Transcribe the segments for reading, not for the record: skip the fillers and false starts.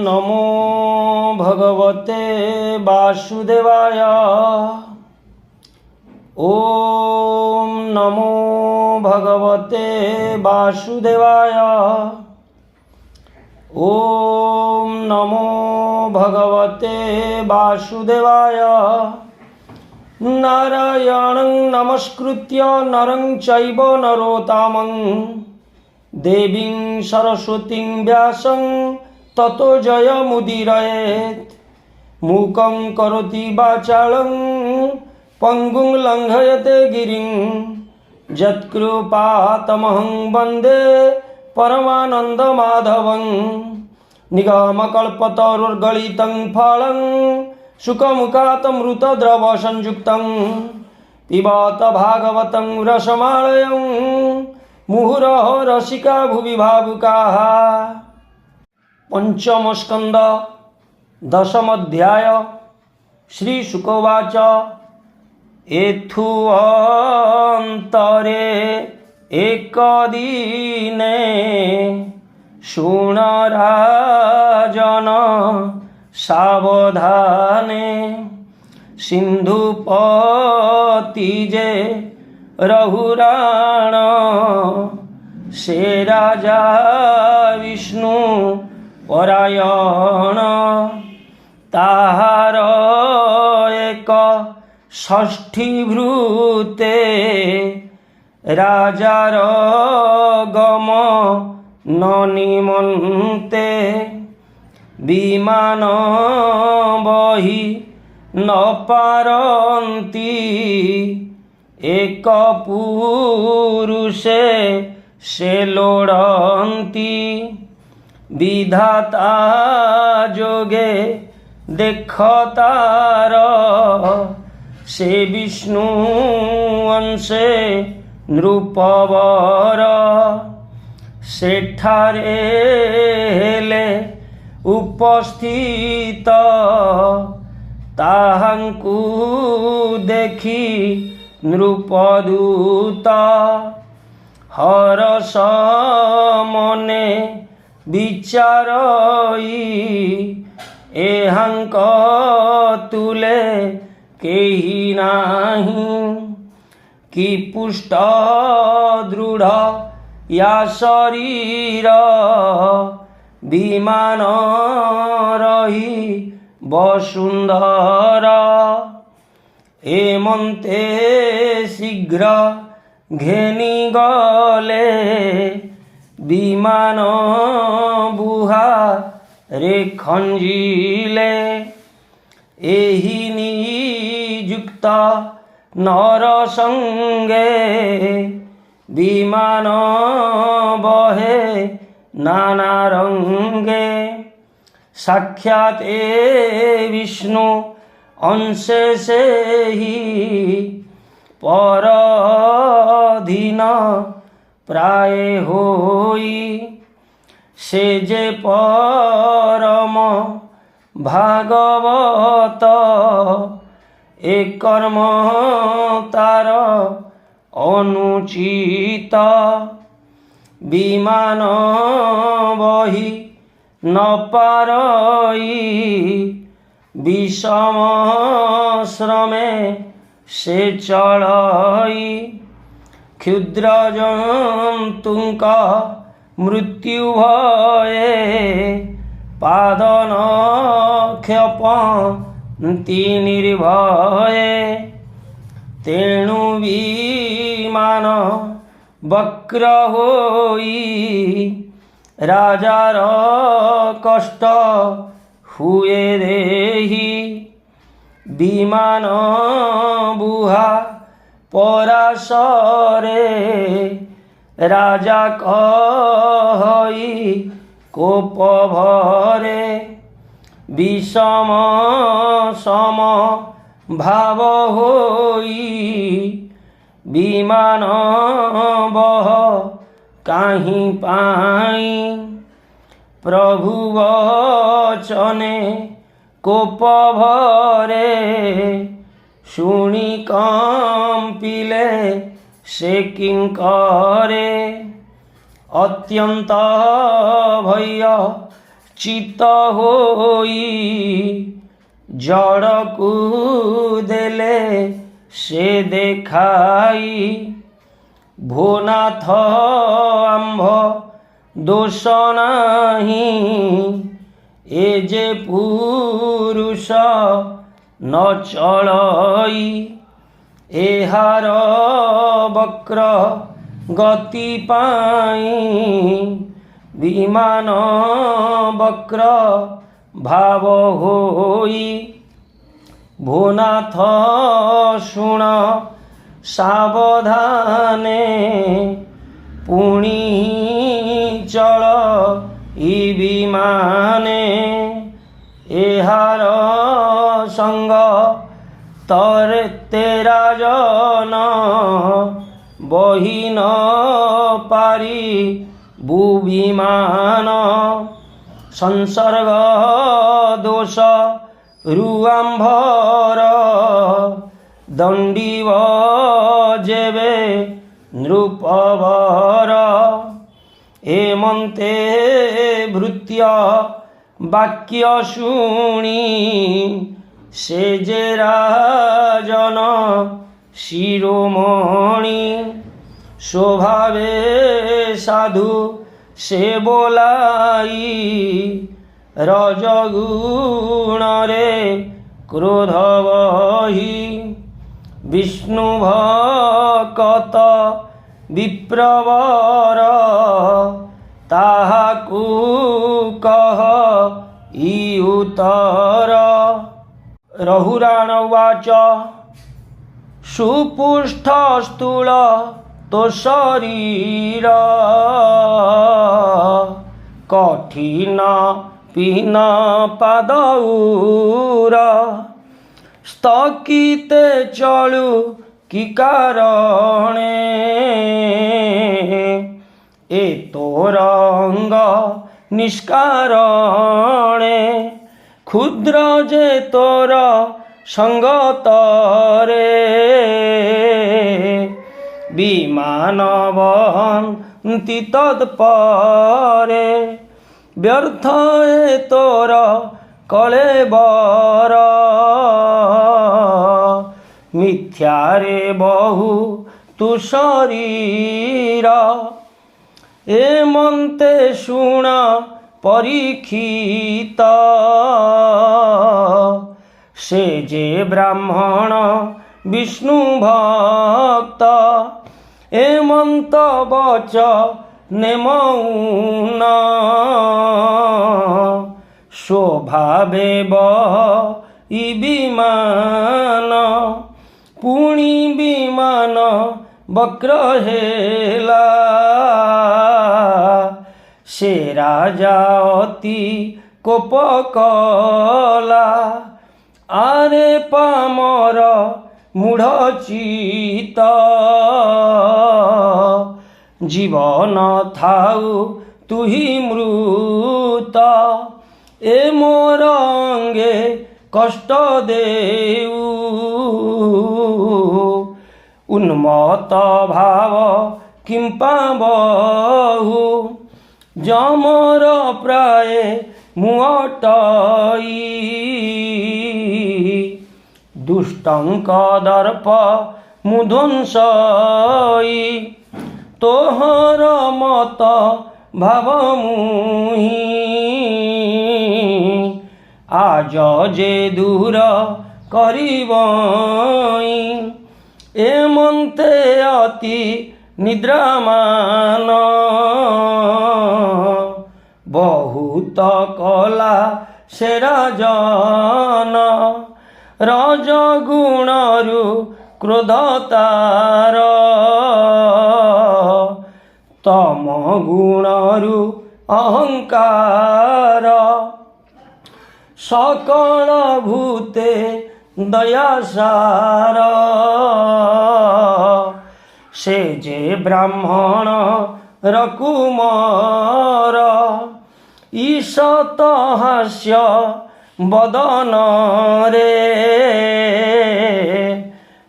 नमो भगवते वासुदेवाय। ॐ नमो भगवते वासुदेवाय। ॐ नमो भगवते वासुदेवाय। नारायणं नमस्कृत्य नरं चैव नरोत्तमं देवीं सरस्वतीं व्यासं ततो जयमुदीरयेत्। मूकं करोति वाचालं पंगुं लंघयते गिरिं यत्कृपातमहं वन्दे परमानन्दमाधवं। निगमकल्पतरुर्गलितं फलं सुखमुखातमृतद्रवसंयुक्तं पिबत भागवतं रसमालयं मुहुरः रसिका भुवि भावुकाः। पंचम स्कंद दशम अध्याय। श्री शुकोवाच एथु अंतरे एक दिने शुण राजन सावधाने सिंधुपति जे रघुराण से राजा विष्णु परायण। ताहार एक षष्ठी भृते राजार गम न निमन्ते। विमान बहि न पारन्ति एक पुरुषे से लोड़न्ति। विधाता जोगे देखतार से विष्णु अंशे नृपवर। सेठारे हेले उपस्थित ताहांकु देखि नृपदूत। हरस मने विचारई एहांक तुले केही नाही। कि पुष्ट दृढ़ या शरीर विमान रही वसुंधर। एमंते शीघ्र घेनी गले विमान बुहा रे खंजिले। एही नियुक्त नर संगे विमान बहे नाना रंगे। साक्षात ए विष्णु अंशे से ही परधीन प्राय होई। से जे परम भागवत एक कर्म तार अनुचित। विमान बहि न पारई विषम श्रमे से चढ़ई। क्षुद्र जंतुक मृत्यु भये पादन क्षपन्ति निर्भये। तेणु विमान वक्र होई राजार कष्ट हुए देहि। विमान बुहा पराशरे राजा कहि कोप भरे। विषम सम भाव होई विमान बह काहीं पाई। प्रभु वचने कोप भरे शुणी कंपिले से किंकरे। अत्यंत भय चित होई जड़कू देले से देखाई भोनाथ आंभ दोष नाही ए जे पुरुष न चलई एहार वक्र गति पाई विमान वक्र भाव होई भोनाथ शुण सावधाने पुणी चल इ विमाने एहार संग तर तेरा जन बही न पारी बुविमान संसर्ग दोष रुआंभर दंडीव जेबे नृपवर एमंते भृत्य वाक्य शुणी से जे राजन शिरोमणि स्वभावे साधु से बोलाई रजगुण रे क्रोध बही विष्णु भक्त विप्रवर ताहाकू कह इ उत्तर रघुराण उवाच सुपुष्ठ स्थूल तो शरीर कठिन पीन पादौर स्तकिते चलु कि कारणे ए तोर अंग निष्कारणे क्षुद्र जे तोर संगतरे विमान वहन्ति तत्परे व्यर्थ ए तोर कलेबर मिथ्यारे बहु तु शरीर एमंते शुण परीक्षित से जे ब्राह्मण विष्णु भक्त एमंत बच नेमौन स्वभावे बही विमान पुणी विमान वक्र हेला से राजा अति कोप कला आरे पामर मूढ़ चित जीवन थाउ तुही मृत ए मोर अंगे कष्ट देऊ उन्मत्त भाव किंपा बहु जमर प्राय मुअटई दुष्टंक दर्प मुध्वंसई तोहर मत भाव मुहि आज जे दूर करिबई एमंते अति निद्रामान बहुत कला से राजन रजगुणरु क्रोधतार तम गुणरु अहंकार सकल भूते दयासार से जे ब्राह्मण रकुमार ईशत हास्य बदन रे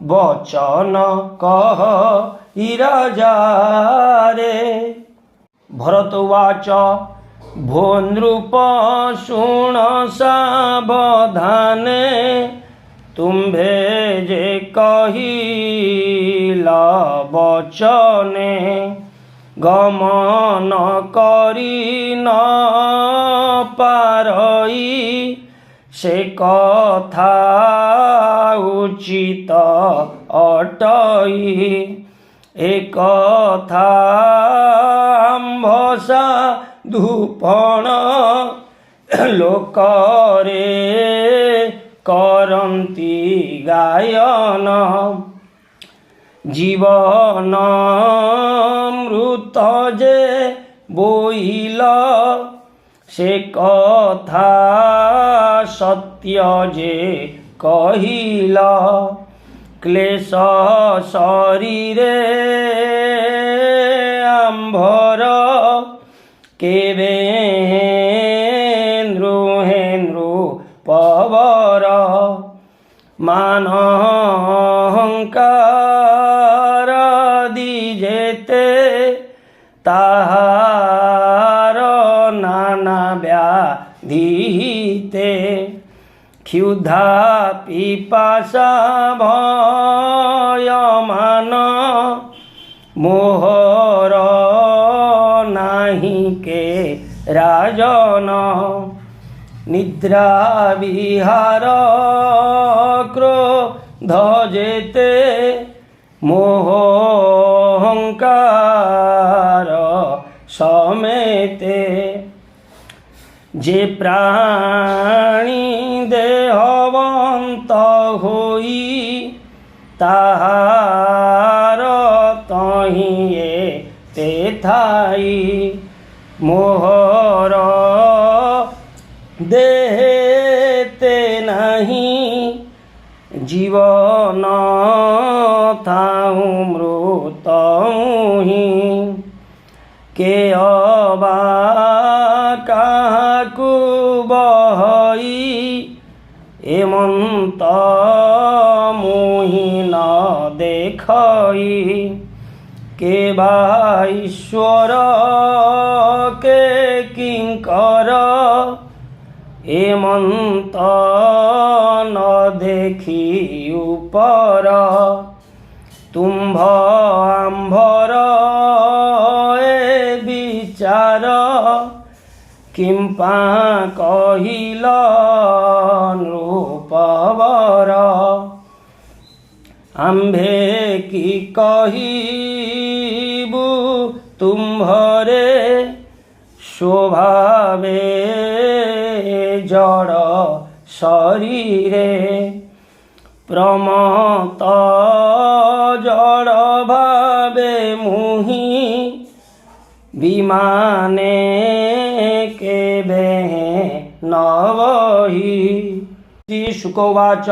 वचन कह इराजा रे भरत उवाच ଭୋ ନୃପ ଶୁଣ ସାବଧାନେ ତୁମ୍ଭେ ଯେ କହିଲ ବଚନେ ଗମନ କରି ନ ପାରଇ ସେ କଥା ଉଚିତ ଅଟଇ ଏ କଥା ଆମ୍ଭସା ଧୂପଣ ଲୋକରେ କରନ୍ତି ଗାୟନ ଜୀବନ ମୃତ ଯେ ବୋଇଲ ସେ କଥା ସତ୍ୟ ଯେ କହିଲ କ୍ଲେଶ ଶରୀରେ ଆମ୍ଭର କେବେ ହେନ୍ଦ୍ରୁ ପବର ମାନ ଅହଙ୍କାର ଦିଜେତେ ତାହାର ନାନା ବ୍ୟାଧିତେ ক্ষুধা পিপাসা ভয় মান মোহর নাহি কে রাজন নিদ্রা বিহার ক্রোধ যেতে মোহ অহংকার সমেতে যে প্রাণী দেহবন্ত হই তাহার তহিয়ে তে থাই মোহর দেহেতে নাহি জীবন থাউ মৃত মুহি কে অবা কাহাকু বহই এমন্ত মুহি ন দেখই কে বা ঈশ্বর কে কিঙ্কর এমন্ত ন দেখি উপর তুম্ভ আম্ভর এ বিচার কিম্পা কহিল নৃপবর আম্ভে কি কহিবু তুম্ভরে স্বভাবে জড় শরীরে প্রমত জড় ভাবে মুহি বিমানে কেবে নবহি শুকবাচ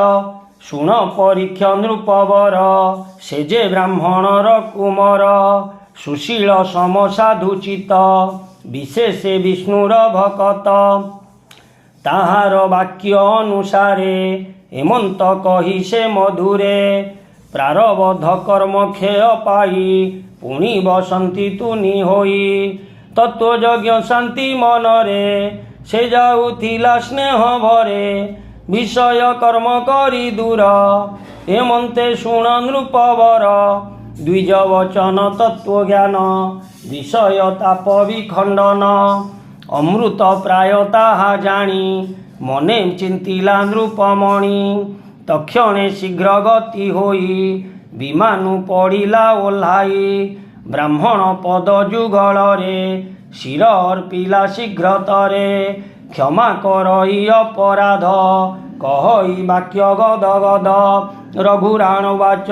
শুণ পরীক্ষ নৃপবর সে যে ব্রাহ্মণর কুমর সুশীল সমসাধুচিত বিশেষে বিষ্ণুর ভকত তাহার বাক্য অনুসারে হেমন্ত কহি সে মধুরে প্রারবধ কর্ম ক্ষয় পাই পুଣି বসନ୍ତି তুনি ହୋଇ তত্ত্বযজ্ঞ শান্তি মনরে সে যাউথিলা স্নেহ ভরে বিষয় কর্ম করি দূর হেমন্তে শুণ নৃপবর দ্বিজ বচন তত্ত্বজ্ঞান বিষয় তাপ বিখণ্ডন অমৃত প্রায় তাহা জানি মনে চিন্তিলা নৃপমণি তক্ষণে শীঘ্র গতি হই বিমানু পড়িলা ওহ্লাই ব্রাহ্মণ পদ যুগଳରେ শির অর্পিলা শীঘ্রতরে ক্ষমা করই অপরাধ কহই বাক্য গদ গদ রঘুরাণ বাচ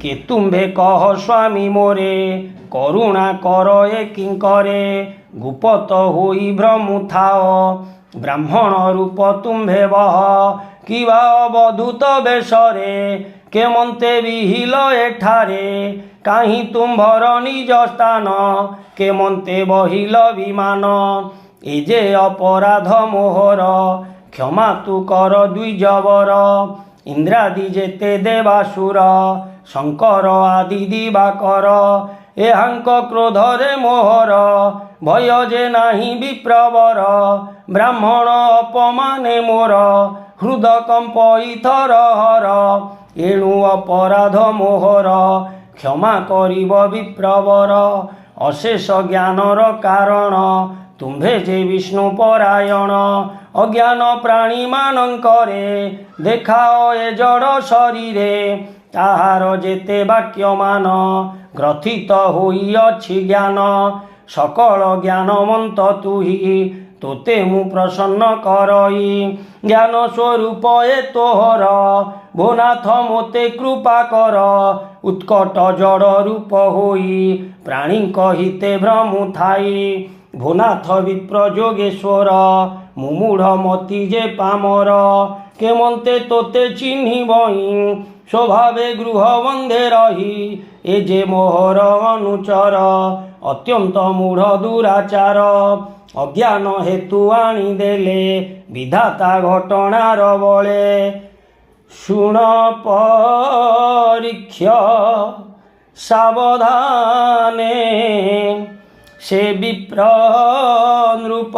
কে তুম্ভে কহ স্বামী মোরে করুণা কর এ কিঙ্করে গুপত হই ভ্রমু থাও ব্রাহ্মণ রূপ তুম্ভে বহ কিবা অবধূত বেশরে কেমন্তে বিহিল এঠারে কাহি তুম্ভর নিজ স্থান কেমন্তে বহিল বিমান এ যে অপরাধ মোহর ক্ষমা তু কর দ্বিজবর ইন্দ্রাদি যেতে দেবাসুর শঙ্কর আদি দিবাকর এহাঙ্ক ক্রোধরে মোহর भय जे नाही विप्रवर ब्राह्मण अपमाने मोर हृद कंप इथर हर एणु अपराध मोहर क्षमा करिब विप्रवर अशेष ज्ञानर कारण तुम्भे जे विष्णु परायण अज्ञान प्राणी मानंकरे देखाओ ए जड़ शरीरे ताहार जेते वाक्यमान ग्रथित होई अछि ज्ञान सकल ज्ञानवंत तुही तोते मु प्रसन्न करई ज्ञान स्वरूप ए तोहर भोनाथ मोते कृपा कर उत्कट जड़ रूप होई प्राणी कहिते भ्रमु थाई भोनाथ विप्र जोगेश्वर मुमूढ़ मती जे पामर केमंते तोते चिन्हि बई स्वभावे गृह बंधे रही ए जे मोहर अनुचर अत्यंत मूढ़ दुराचार अज्ञान हेतु आनी देले विधाता घटनार बळे शुण परीक्ष सावधाने से विप्र नृप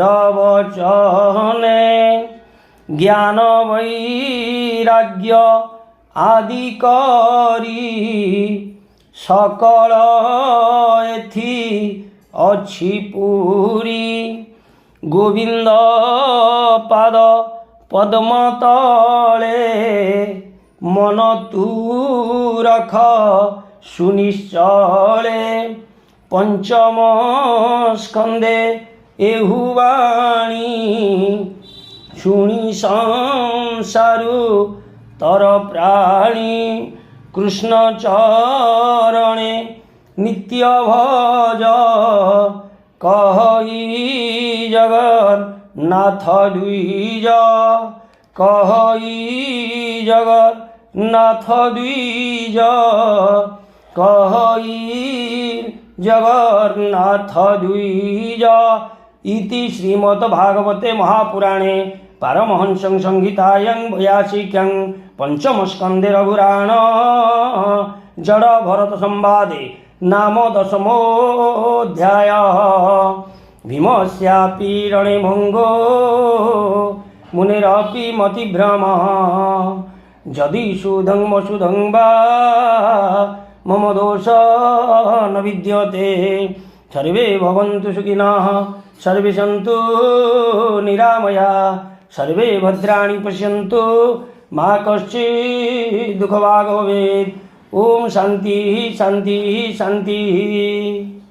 रवचने ज्ञान वैराग्य आदि करी सकल एथि अछि पूरी गोविंद पाद पद्म तले मन तू रख सुनिश्चले पंचम स्कंदे एहुवाणी शुणी संसारु तर प्राणी कृष्ण चरणे नित्य भज कहि जगन्नाथ द्विज कहि जगन्नाथ द्विज कहि जगन्नाथ द्विज इति श्रीमद्भागवते महापुराणे पारमहंसं संहितायां 82 पंचम स्कंदे रघुराण जड़ भरत संवादे नाम 10मोऽध्याय भीमस्यापि रणे भंगो मुनिरपि मतिभ्रमः यदि सुधं वसुधं वा मम दोष न विद्यते सर्वे भवन्तु सुखिनः सर्वे सन्तु निरामया सर्वे भद्राणि पश्यन्तु मा कश्चित् दुःखभाग् भवेत्। ओम शांति शांति शांति।